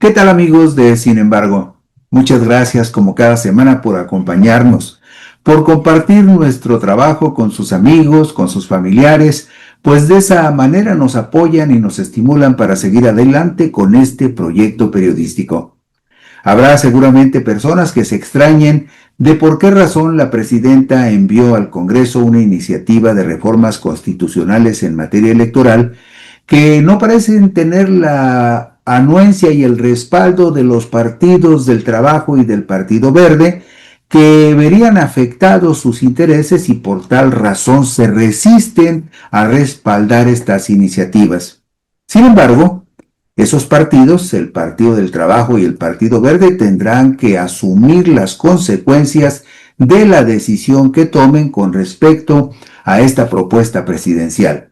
¿Qué tal amigos de Sin embargo? Muchas gracias como cada semana por acompañarnos, por compartir nuestro trabajo con sus amigos, con sus familiares, pues de esa manera nos apoyan y nos estimulan para seguir adelante con este proyecto periodístico. Habrá seguramente personas que se extrañen de por qué razón la presidenta envió al Congreso una iniciativa de reformas constitucionales en materia electoral que no parecen tener la anuencia y el respaldo de los partidos del Trabajo y del Partido Verde, que verían afectados sus intereses y por tal razón se resisten a respaldar estas iniciativas. Sin embargo, esos partidos, el Partido del Trabajo y el Partido Verde, tendrán que asumir las consecuencias de la decisión que tomen con respecto a esta propuesta presidencial.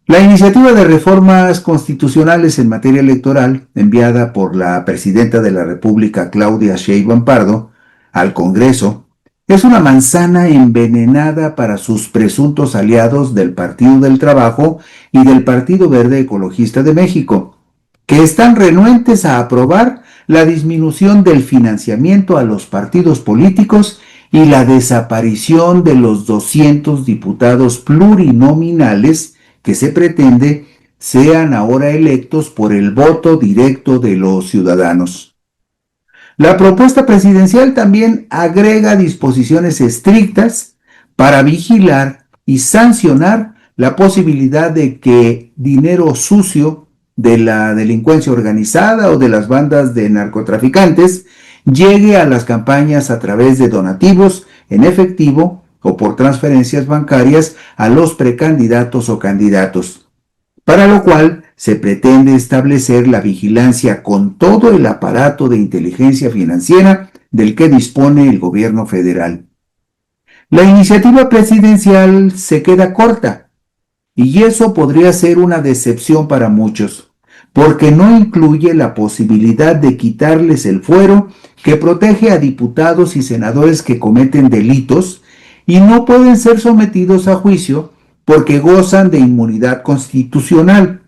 La iniciativa de reformas constitucionales en materia electoral, enviada por la presidenta de la República, Claudia Sheinbaum Pardo, al Congreso, es una manzana envenenada para sus presuntos aliados del Partido del Trabajo y del Partido Verde Ecologista de México, que están renuentes a aprobar la disminución del financiamiento a los partidos políticos y la desaparición de los 200 diputados plurinominales que se pretende sean ahora electos por el voto directo de los ciudadanos. La propuesta presidencial también agrega disposiciones estrictas para vigilar y sancionar la posibilidad de que dinero sucio de la delincuencia organizada o de las bandas de narcotraficantes llegue a las campañas a través de donativos en efectivo o por transferencias bancarias a los precandidatos o candidatos, para lo cual se pretende establecer la vigilancia con todo el aparato de inteligencia financiera del que dispone el gobierno federal. La iniciativa presidencial se queda corta, y eso podría ser una decepción para muchos, porque no incluye la posibilidad de quitarles el fuero que protege a diputados y senadores que cometen delitos y no pueden ser sometidos a juicio porque gozan de inmunidad constitucional,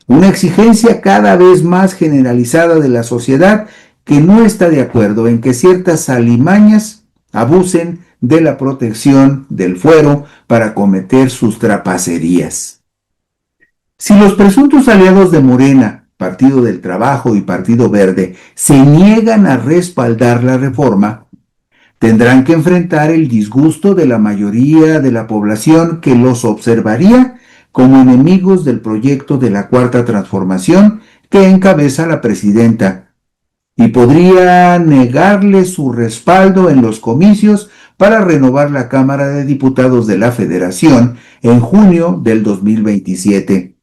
una exigencia cada vez más generalizada de la sociedad que no está de acuerdo en que ciertas alimañas abusen de la protección del fuero para cometer sus trapacerías. Si los presuntos aliados de Morena, Partido del Trabajo y Partido Verde, se niegan a respaldar la reforma, tendrán que enfrentar el disgusto de la mayoría de la población que los observaría como enemigos del proyecto de la Cuarta Transformación que encabeza la presidenta, y podría negarle su respaldo en los comicios para renovar la Cámara de Diputados de la Federación en junio del 2027.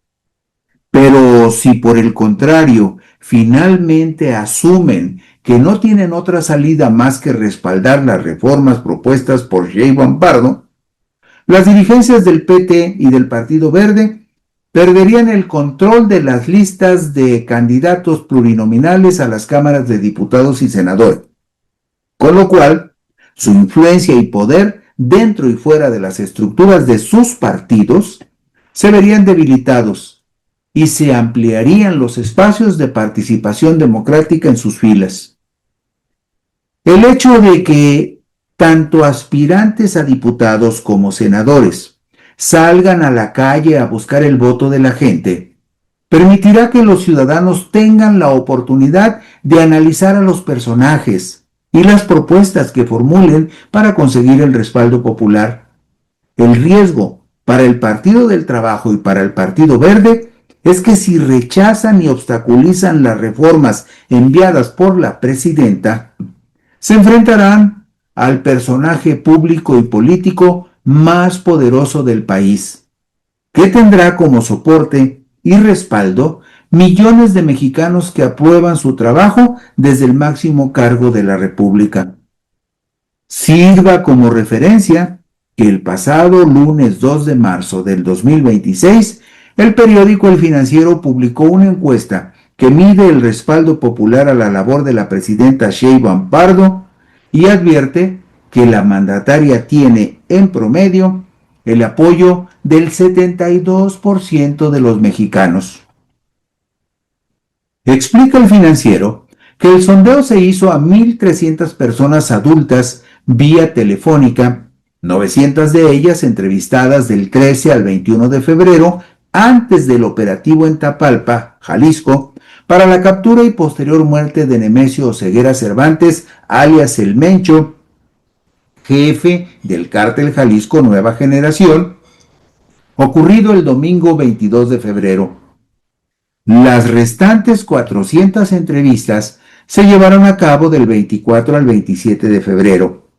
Pero si por el contrario finalmente asumen que no tienen otra salida más que respaldar las reformas propuestas por Sheinbaum Pardo, las dirigencias del PT y del Partido Verde perderían el control de las listas de candidatos plurinominales a las cámaras de diputados y senadores, con lo cual su influencia y poder dentro y fuera de las estructuras de sus partidos se verían debilitados y se ampliarían los espacios de participación democrática en sus filas. El hecho de que tanto aspirantes a diputados como senadores salgan a la calle a buscar el voto de la gente permitirá que los ciudadanos tengan la oportunidad de analizar a los personajes y las propuestas que formulen para conseguir el respaldo popular. El riesgo para el Partido del Trabajo y para el Partido Verde es que si rechazan y obstaculizan las reformas enviadas por la presidenta, se enfrentarán al personaje público y político más poderoso del país, que tendrá como soporte y respaldo millones de mexicanos que aprueban su trabajo desde el máximo cargo de la República. Sirva como referencia que el pasado lunes 2 de marzo del 2026, el periódico El Financiero publicó una encuesta que mide el respaldo popular a la labor de la presidenta Sheinbaum Pardo y advierte que la mandataria tiene en promedio el apoyo del 72% de los mexicanos. Explica el Financiero que el sondeo se hizo a 1,300 personas adultas vía telefónica, 900 de ellas entrevistadas del 13 al 21 de febrero, antes del operativo en Tapalpa, Jalisco, para la captura y posterior muerte de Nemesio Oseguera Cervantes, alias El Mencho, jefe del cártel Jalisco Nueva Generación, ocurrido el domingo 22 de febrero. Las restantes 400 entrevistas se llevaron a cabo del 24 al 27 de febrero.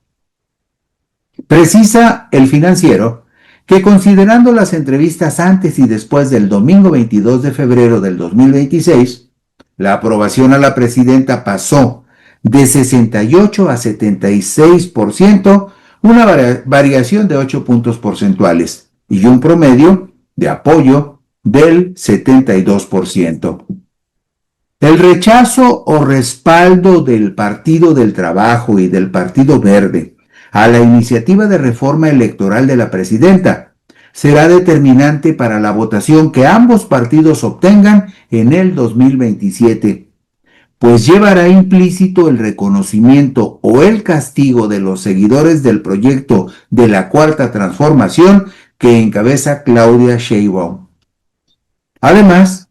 Precisa el Financiero que, considerando las entrevistas antes y después del domingo 22 de febrero del 2026, la aprobación a la presidenta pasó de 68 a 76%, una variación de 8 puntos porcentuales y un promedio de apoyo del 72%. El rechazo o respaldo del Partido del Trabajo y del Partido Verde a la iniciativa de reforma electoral de la presidenta será determinante para la votación que ambos partidos obtengan en el 2027, pues llevará implícito el reconocimiento o el castigo de los seguidores del proyecto de la Cuarta Transformación que encabeza Claudia Sheinbaum. Además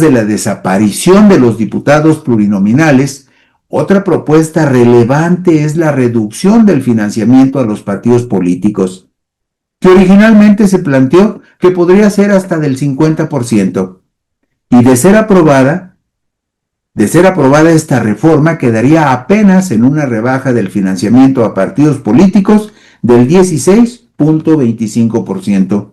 de la desaparición de los diputados plurinominales, otra propuesta relevante es la reducción del financiamiento a los partidos políticos, que originalmente se planteó que podría ser hasta del 50%, y de ser aprobada esta reforma quedaría apenas en una rebaja del financiamiento a partidos políticos del 16.25%.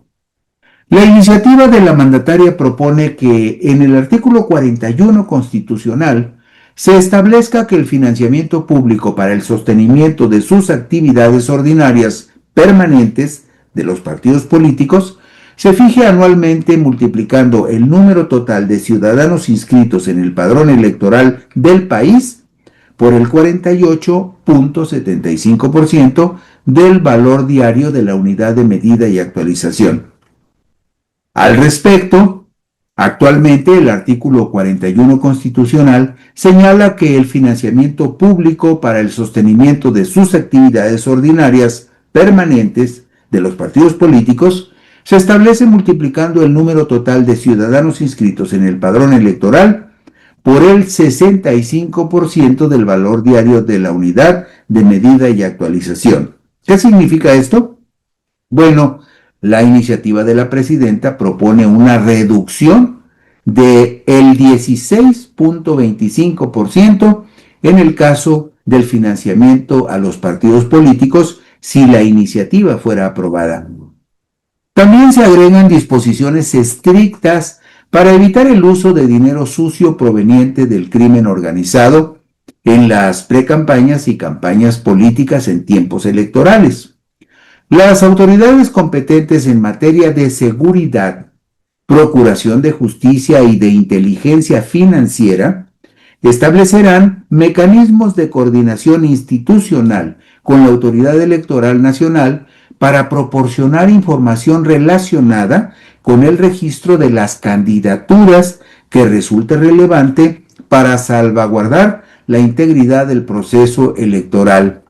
La iniciativa de la mandataria propone que en el artículo 41 constitucional se establezca que el financiamiento público para el sostenimiento de sus actividades ordinarias permanentes de los partidos políticos se fije anualmente multiplicando el número total de ciudadanos inscritos en el padrón electoral del país por el 48.75% del valor diario de la unidad de medida y actualización. Al respecto, actualmente el artículo 41 constitucional señala que el financiamiento público para el sostenimiento de sus actividades ordinarias permanentes de los partidos políticos se establece multiplicando el número total de ciudadanos inscritos en el padrón electoral por el 65% del valor diario de la unidad de medida y actualización. ¿Qué significa esto? Bueno, la iniciativa de la presidenta propone una reducción del 16.25% en el caso del financiamiento a los partidos políticos si la iniciativa fuera aprobada. También se agregan disposiciones estrictas para evitar el uso de dinero sucio proveniente del crimen organizado en las precampañas y campañas políticas en tiempos electorales. Las autoridades competentes en materia de seguridad, procuración de justicia y de inteligencia financiera establecerán mecanismos de coordinación institucional con la Autoridad Electoral Nacional para proporcionar información relacionada con el registro de las candidaturas que resulte relevante para salvaguardar la integridad del proceso electoral.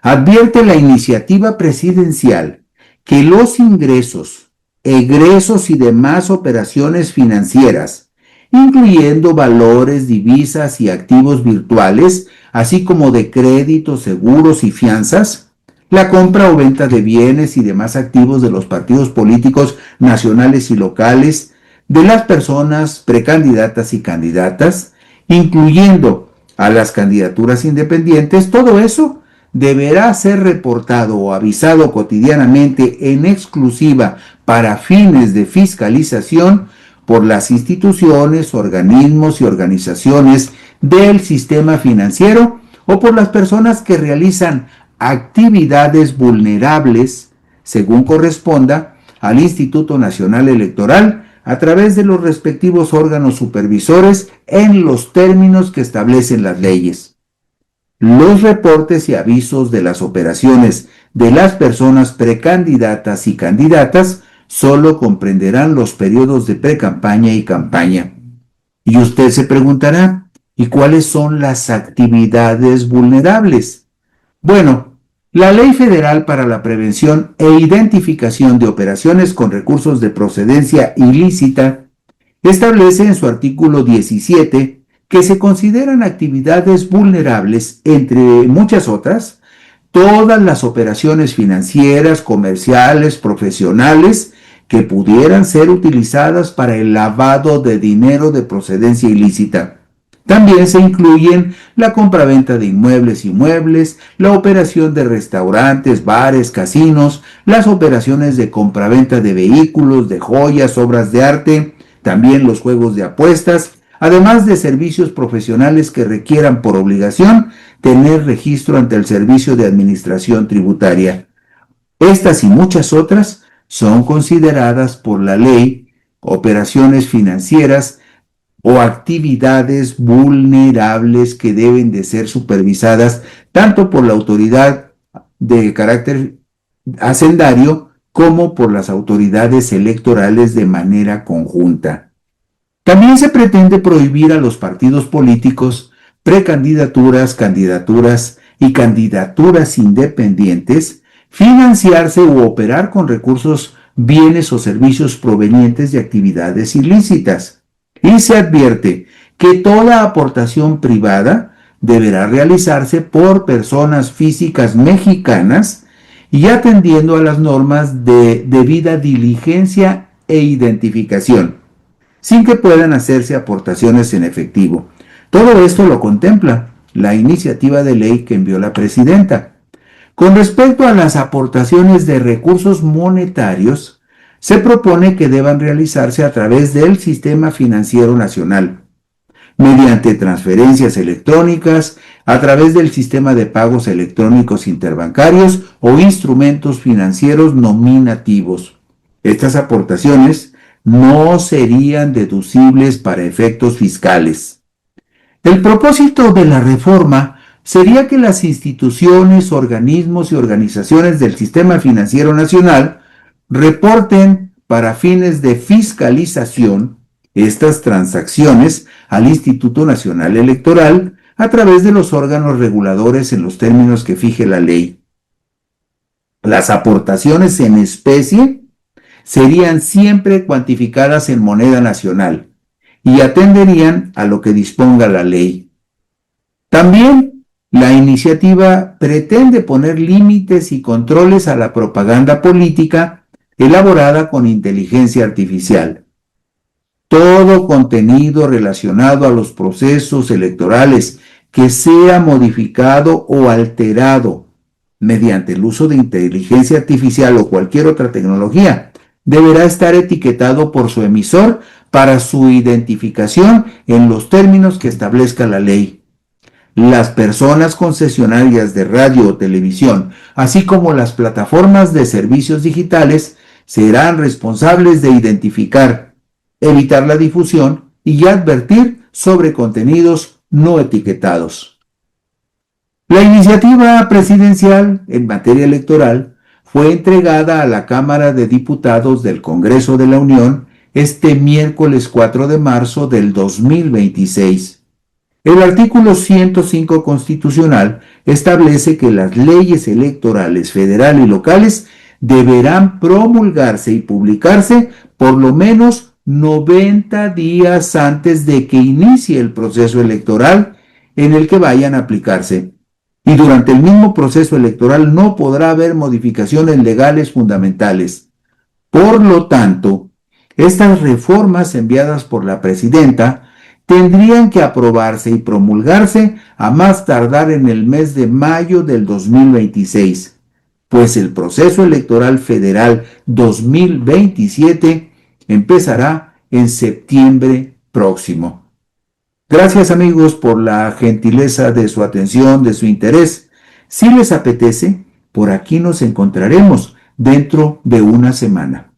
Advierte la iniciativa presidencial que los ingresos, egresos y demás operaciones financieras, incluyendo valores, divisas y activos virtuales, así como de créditos, seguros y fianzas, la compra o venta de bienes y demás activos de los partidos políticos nacionales y locales, de las personas precandidatas y candidatas, incluyendo a las candidaturas independientes, todo eso deberá ser reportado o avisado cotidianamente en exclusiva para fines de fiscalización por las instituciones, organismos y organizaciones del sistema financiero o por las personas que realizan actividades vulnerables, según corresponda, al Instituto Nacional Electoral a través de los respectivos órganos supervisores en los términos que establecen las leyes. Los reportes y avisos de las operaciones de las personas precandidatas y candidatas solo comprenderán los periodos de precampaña y campaña. Y usted se preguntará, ¿y cuáles son las actividades vulnerables? Bueno, la Ley Federal para la Prevención e Identificación de Operaciones con Recursos de Procedencia Ilícita establece en su artículo 17 que se consideran actividades vulnerables, entre muchas otras, todas las operaciones financieras, comerciales, profesionales que pudieran ser utilizadas para el lavado de dinero de procedencia ilícita. También se incluyen la compraventa de inmuebles y muebles, la operación de restaurantes, bares, casinos, las operaciones de compraventa de vehículos, de joyas, obras de arte, también los juegos de apuestas, además de servicios profesionales que requieran por obligación tener registro ante el Servicio de Administración Tributaria. Estas y muchas otras son consideradas por la ley operaciones financieras o actividades vulnerables que deben de ser supervisadas tanto por la autoridad de carácter hacendario como por las autoridades electorales de manera conjunta. También se pretende prohibir a los partidos políticos, precandidaturas, candidaturas y candidaturas independientes financiarse u operar con recursos, bienes o servicios provenientes de actividades ilícitas. Y se advierte que toda aportación privada deberá realizarse por personas físicas mexicanas y atendiendo a las normas de debida diligencia e identificación, sin que puedan hacerse aportaciones en efectivo. Todo esto lo contempla la iniciativa de ley que envió la presidenta. Con respecto a las aportaciones de recursos monetarios, se propone que deban realizarse a través del Sistema Financiero Nacional, mediante transferencias electrónicas, a través del sistema de pagos electrónicos interbancarios o instrumentos financieros nominativos. Estas aportaciones no serían deducibles para efectos fiscales. El propósito de la reforma sería que las instituciones, organismos y organizaciones del Sistema Financiero Nacional reporten para fines de fiscalización estas transacciones al Instituto Nacional Electoral a través de los órganos reguladores en los términos que fije la ley. Las aportaciones en especie serían siempre cuantificadas en moneda nacional y atenderían a lo que disponga la ley. También la iniciativa pretende poner límites y controles a la propaganda política elaborada con inteligencia artificial. Todo contenido relacionado a los procesos electorales que sea modificado o alterado mediante el uso de inteligencia artificial o cualquier otra tecnología deberá estar etiquetado por su emisor para su identificación en los términos que establezca la ley. Las personas concesionarias de radio o televisión, así como las plataformas de servicios digitales, serán responsables de identificar, evitar la difusión y advertir sobre contenidos no etiquetados. La iniciativa presidencial en materia electoral fue entregada a la Cámara de Diputados del Congreso de la Unión este miércoles 4 de marzo del 2026. El artículo 105 constitucional establece que las leyes electorales federal y locales deberán promulgarse y publicarse por lo menos 90 días antes de que inicie el proceso electoral en el que vayan a aplicarse. Y durante el mismo proceso electoral no podrá haber modificaciones legales fundamentales. Por lo tanto, estas reformas enviadas por la presidenta tendrían que aprobarse y promulgarse a más tardar en el mes de mayo del 2026, pues el proceso electoral federal 2027 empezará en septiembre próximo. Gracias amigos por la gentileza de su atención, de su interés. Si les apetece, por aquí nos encontraremos dentro de una semana.